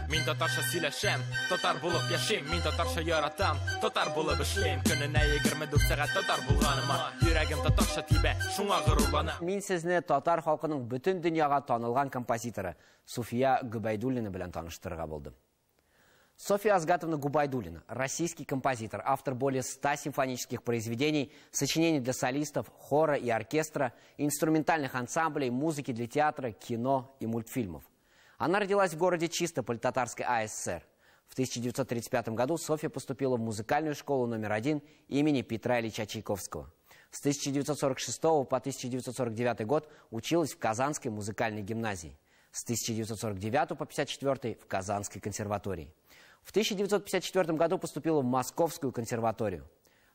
Мин татарча сөйләшәм, татар булып яшим. Мин татарча яратам, татар булып эшлим. Көненә 24 сәгать татар булганыма, йөрәгем татарча тибә, шуңа горурланам. Мин сезне татар халкының бөтен дөньяга танылган композиторы Суфия Губайдуллина белән таныштырырга булдым. Софья Азгатовна Губайдуллина, российский композитор, автор более 100 симфонических произведений, сочинений для солистов, хора и оркестра, инструментальных ансамблей, музыки для театра, кино и мультфильмов. Она родилась в городе Чистополь Татарской АССР. В 1935 году Софья поступила в музыкальную школу номер 1 имени Петра Ильича Чайковского. С 1946 по 1949 год училась в Казанской музыкальной гимназии. С 1949 по 1954 в Казанской консерватории. В 1954 году поступила в Московскую консерваторию.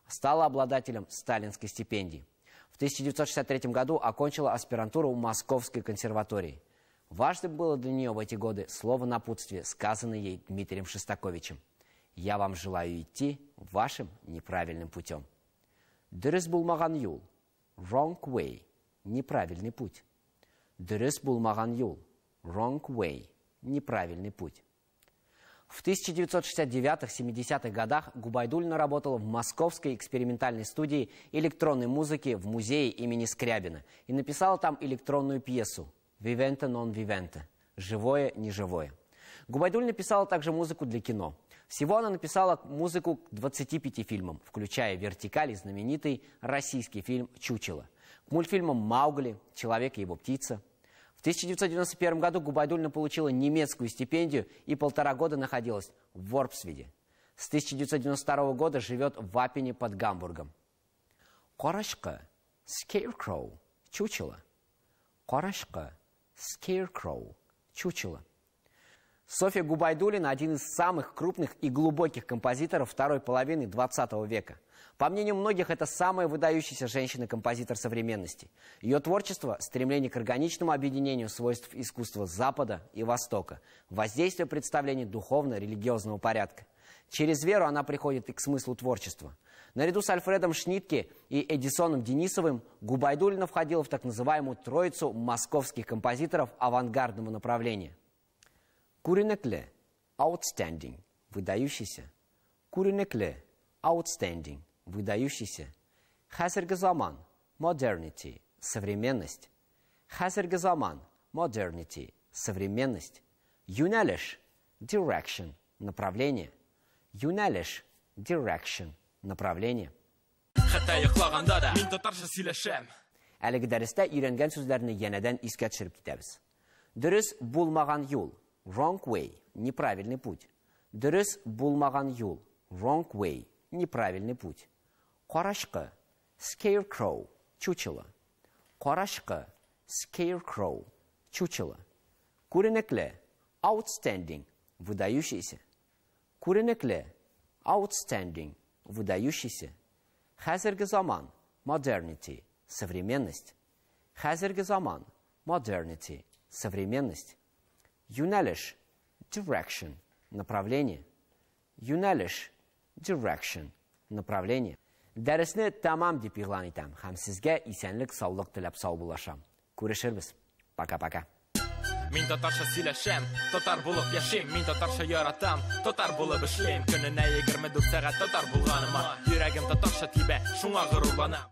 Стала обладателем сталинской стипендии. В 1963 году окончила аспирантуру в Московской консерватории. Важным было для нее в эти годы слово напутствие, сказанное ей Дмитрием Шостаковичем. «Я вам желаю идти вашим неправильным путем». «Дөрес булмаган юл» – «wrong way» – «неправильный путь». «Дөрес булмаган юл» – «wrong way» – «неправильный путь». В 1969-70-х годах Губайдуллина работала в Московской экспериментальной студии электронной музыки в музее имени Скрябина и написала там электронную пьесу «Vivente non vivente» – «Живое, неживое». Губайдуллина писала также музыку для кино. Всего она написала музыку к 25 фильмам, включая «Вертикаль» и знаменитый российский фильм «Чучело», к мультфильмам «Маугли», «Человек и его птица». В 1991 году Губайдуллина получила немецкую стипендию и 1,5 года находилась в Ворпсведе. С 1992 года живет в Аппене под Гамбургом. Корашка, Scarecrow, чучело. Корашка, Scarecrow, чучело. Софья Губайдуллина – один из самых крупных и глубоких композиторов второй половины 20 века. По мнению многих, это самая выдающаяся женщина-композитор современности. Ее творчество – стремление к органичному объединению свойств искусства Запада и Востока, воздействие представлений духовно-религиозного порядка. Через веру она приходит и к смыслу творчества. Наряду с Альфредом Шнитке и Эдисоном Денисовым Губайдуллина входила в так называемую троицу московских композиторов авангардного направления. Күренекле – outstanding – выдающийся. Күренекле – outstanding – выдающийся. Хәзерге заман – modernity – современность. Хәзерге заман – modernity – современность. Юнәлеш – direction – направление. Юнәлеш – direction – направление. Хәтта йоклаганда да мин татарча сөйләшәм. Әлеге дәрестә өйрәнгән сүзләрне янәдән искә төшереп китәбез. Дөрес булмаган юл – wrong way – неправильный путь. Дөрес булмаган юл – wrong way – неправильный путь. Карашка – scarecrow – чучело. Карашка – scarecrow – чучело. Күренекле – outstanding – выдающийся. Күренекле – outstanding – выдающийся. Хәзерге заман – modernity – современность. Хәзерге заман – modernity – современность. Юнәлеш – direction – направление. Юнәлеш – direction – направление. Дәресне тәмам дип игълан итәм һәм сезгә исәнлек, саулык теләп сау булашам. Күрешербез. Пока-пока. Мин татарча сөйләшәм, татар булып яшим. Мин татарча яратам, татар булып эшлим. Көненә 24 сәгать татар булганыма, йөрәгем татарча тибә, шуңа горурланам.